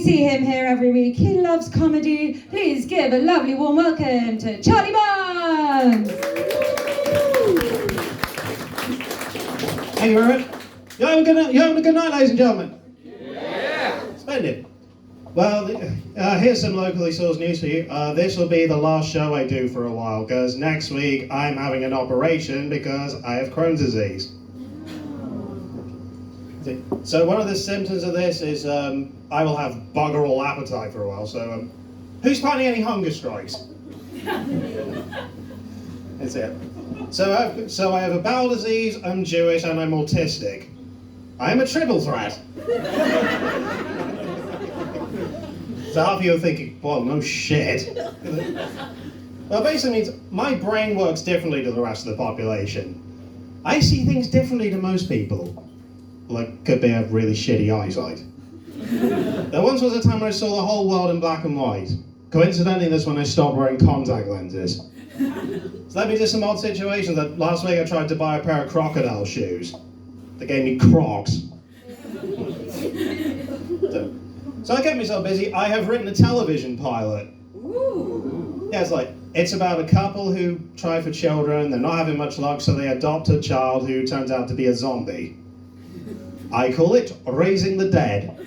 see him here every week. He loves comedy. Please give a lovely warm welcome to Charlie Barnes. Thank you very much. You having a good night, ladies and gentlemen? Yeah. Splendid. Well, here's some locally sourced news for you. This will be the last show I do for a while, because next week I'm having an operation because I have Crohn's disease. So one of the symptoms of this is I will have bugger all appetite for a while. So who's planning any hunger strikes? That's it. So I have a bowel disease, I'm Jewish, and I'm autistic. I am a triple threat. So half of you are thinking, well, no shit. Well, basically means my brain works differently to the rest of the population. I see things differently to most people. Like, could be a really shitty eyesight. There once was a time when I saw the whole world in black and white. Coincidentally, that's when I stopped wearing contact lenses. So led me to some odd situations. That last week I tried to buy a pair of crocodile shoes. They gave me Crocs. So I kept myself busy. I have written a television pilot. Ooh. Yeah, it's about a couple who try for children. They're not having much luck, so they adopt a child who turns out to be a zombie. I call it Raising the Dead.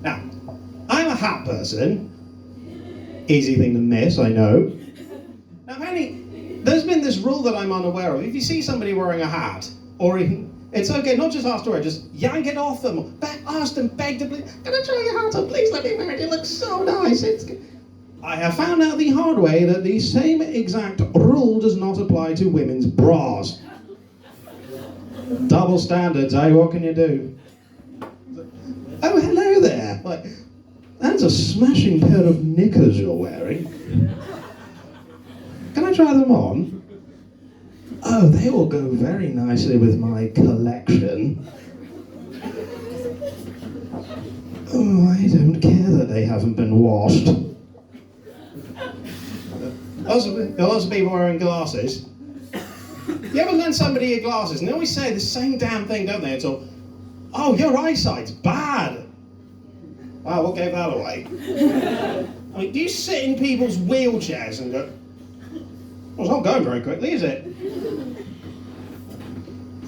Now, I'm a hat person. Easy thing to miss, I know. Now, apparently, there's been this rule that I'm unaware of. If you see somebody wearing a hat, or even, it's okay, not just ask to wear it, just yank it off them. Ask them, beg them, please, can I try your hat on? Please let me wear it, it looks so nice. I have found out the hard way that the same exact rule does not apply to women's bras. Double standards, eh? What can you do? Oh, hello there. That's a smashing pair of knickers you're wearing. Can I try them on? Oh, they will go very nicely with my collection. Oh, I don't care that they haven't been washed. There'll also be wearing glasses. You ever lend somebody your glasses and they always say the same damn thing, don't they? It's all, oh, your eyesight's bad. Wow, what gave that away? I mean, do you sit in people's wheelchairs and go, well, it's not going very quickly, is it?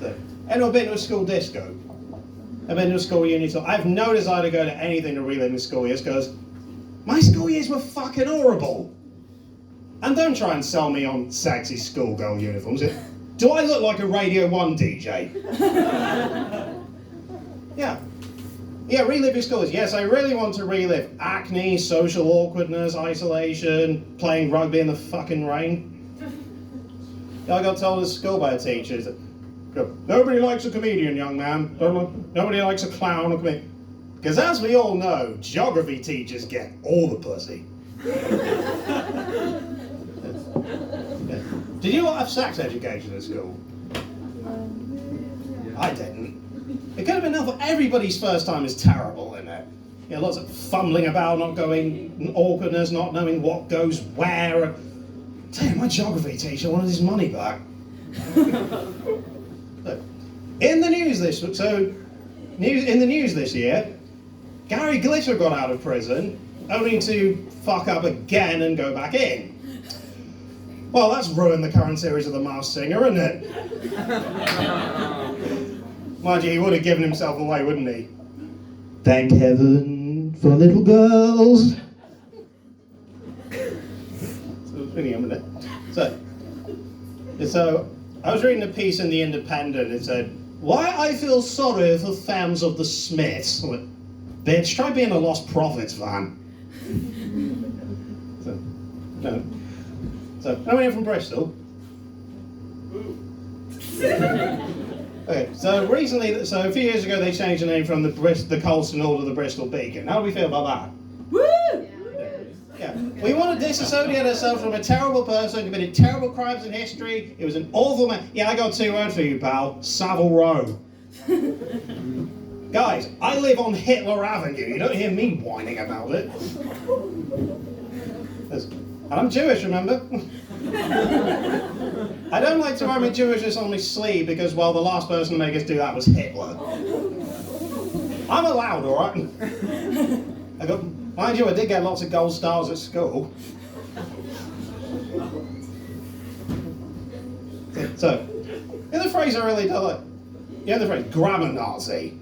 So, anyone been to a school disco? I've been to a school reunion, so I have no desire to go to anything to relive my school years, because my school years were fucking horrible. And don't try and sell me on sexy schoolgirl uniforms. Do I look like a Radio 1 DJ? Yeah, relive your school years. Yes, I really want to relive acne, social awkwardness, isolation, playing rugby in the fucking rain. Yeah, I got told at school by a teacher, nobody likes a comedian, young man. Nobody likes a clown or comedian. Because as we all know, geography teachers get all the pussy. Did you all have sex education at school? I didn't. It could have been helpful. Everybody's first time is terrible, isn't it? You know, lots of fumbling about, not going, awkwardness, not knowing what goes where. Tell you, my geography teacher wanted his money back. Look, in the news this year, Gary Glitter got out of prison, only to fuck up again and go back in. Well, that's ruined the current series of The Masked Singer, isn't it? Mind you, he would have given himself away, wouldn't he? Thank heaven for little girls. So, I was reading a piece in The Independent. It said, why I feel sorry for fans of the Smiths. I went, bitch, try being a Lost Prophets fan. So, I'm here from Bristol. Okay, so recently, so a few years ago, they changed the name from the Colston Hall to the Bristol Beacon. How do we feel about that? Woo! Yeah. We want to disassociate ourselves from a terrible person who committed terrible crimes in history. It was an awful man. Yeah, I got 2 words for you, pal. Savile Row. Guys, I live on Hitler Avenue. You don't hear me whining about it. And I'm Jewish, remember? I don't like to wear my Jewishness on my sleeve because, well, the last person to make us do that was Hitler. I'm allowed, all right? Mind you, I did get lots of gold stars at school. So, the phrase I really don't like, the phrase grammar Nazi.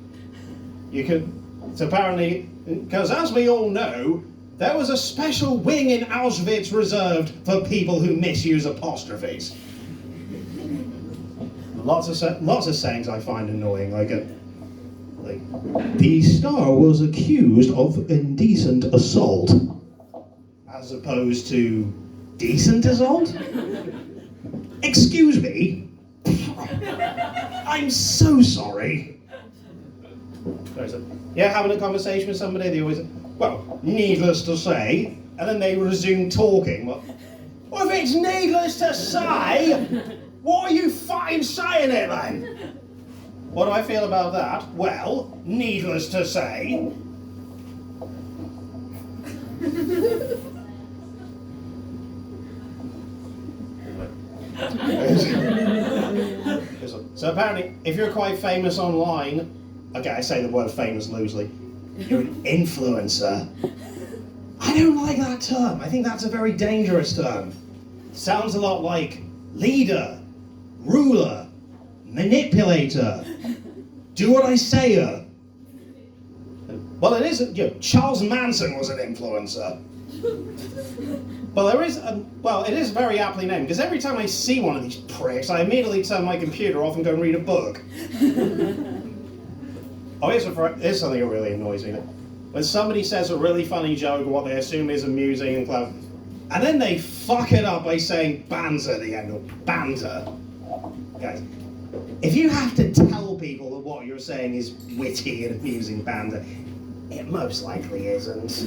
It's apparently, because as we all know, there was a special wing in Auschwitz reserved for people who misuse apostrophes. Lots of sayings I find annoying, like the star was accused of indecent assault, as opposed to decent assault? Excuse me? I'm so sorry. Yeah, having a conversation with somebody, they always, well, needless to say, and then they resume talking. Well, if it's needless to say, why are you fucking saying it then? What do I feel about that? Well, needless to say. So apparently, if you're quite famous online, okay, I say the word famous loosely, you're an influencer. I don't like that term. I think that's a very dangerous term. Sounds a lot like leader, ruler, manipulator, do what I say. Well, it is. Charles Manson was an influencer. Well, it is very aptly named, because every time I see one of these pricks, I immediately turn my computer off and go and read a book. Oh, here's something that really annoys me. When somebody says a really funny joke or what they assume is amusing and clever, and then they fuck it up by saying banter at the end, or banter. Guys, if you have to tell people that what you're saying is witty and amusing banter, it most likely isn't.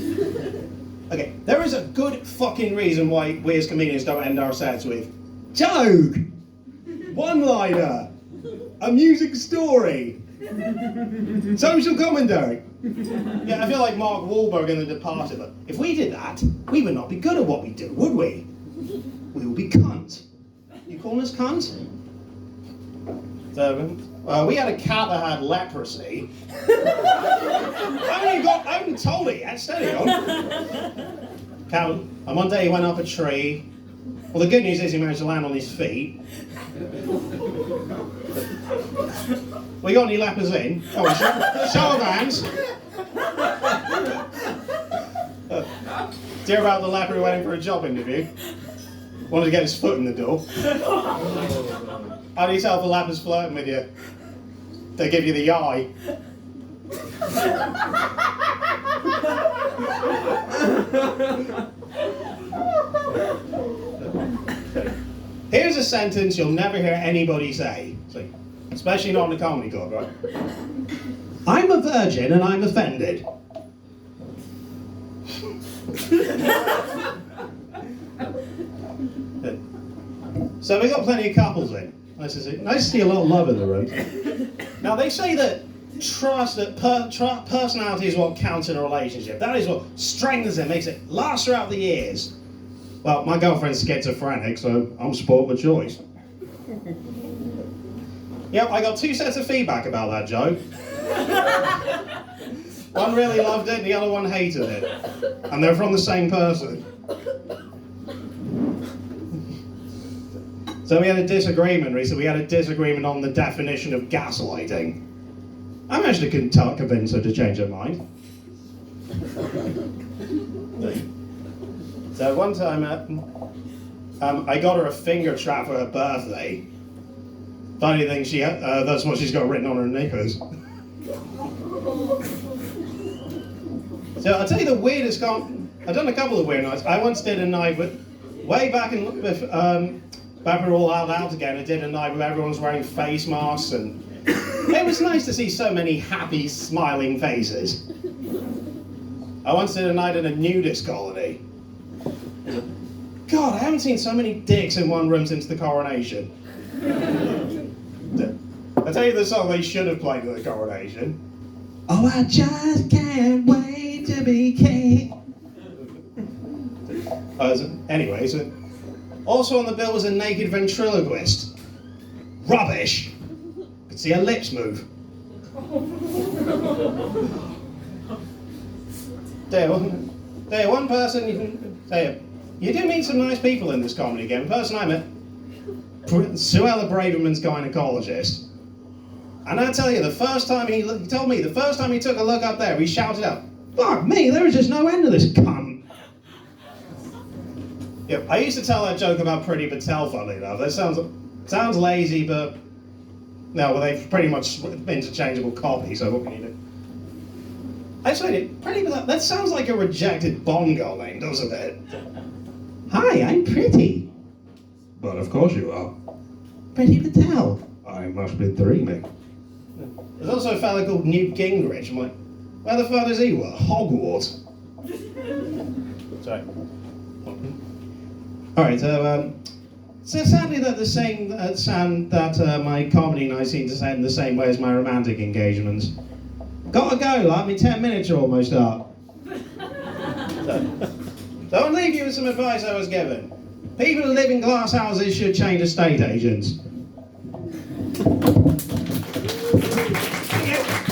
Okay, there is a good fucking reason why we as comedians don't end our sets with joke, one-liner, amusing story, social commentary. Yeah, I feel like Mark Wahlberg in The Departed. But if we did that, we would not be good at what we do, would we? We would be cunt. You calling us cunt? So, we had a cat that had leprosy. I haven't told it yet, steady on. And one day he went up a tree. Well, the good news is he managed to land on his feet. We got any lepers in? Oh, show of hands. Do you hear about the leper who went in for a job interview? Wanted to get his foot in the door. How do you tell if a leper's flirting with you? They give you the eye. Here's a sentence you'll never hear anybody say, especially not in a comedy club, right? I'm a virgin and I'm offended. So we got plenty of couples in. Nice to see a lot of love in the room. Now they say that personality is what counts in a relationship. That is what strengthens it, makes it last throughout the years. Well, my girlfriend's schizophrenic, so I'm spoiled for choice. Yep, I got 2 sets of feedback about that joke. One really loved it, and the other one hated it. And they're from the same person. So we had a disagreement recently. We had a disagreement on the definition of gaslighting. I managed to convince her to change her mind. So one time, I got her a finger trap for her birthday. Funny thing, that's what she's got written on her knickers. So I'll tell you the weirdest I've done a couple of weird nights. I once did a night way back back when we were all out together, I did a night where everyone was wearing face masks, and it was nice to see so many happy, smiling faces. I once did a night in a nudist colony. God, I haven't seen so many dicks in one room since the coronation. I'll tell you the song they should have played at the coronation. Oh, I just can't wait to be king. Anyways, also on the bill was a naked ventriloquist. Rubbish. Could see her lips move. There, one person, you do meet some nice people in this comedy game. The person I met, Suella Braverman's gynecologist. And I tell you, the first time he told me, the first time he took a look up there, he shouted out, "Fuck me, there is just no end to this cunt." Yeah, I used to tell that joke about Priti Patel, funnily enough. That sounds lazy, but no, well, they've pretty much interchangeable copy, so what can you do? Actually, Priti Patel, that sounds like a rejected Bond girl name, doesn't it? Hi, I'm Priti. But of course you are. Priti Patel. I must be dreaming. There's also a fella called Newt Gingrich. I'm like, where the fuck does he work? Hogwarts. Sorry. Alright, so sadly that the same sound that my comedy nights seem to end the same way as my romantic engagements. Gotta go, like, 10 minutes are almost up. So I'll leave you with some advice I was given. People who live in glass houses should change estate agents. Thank you.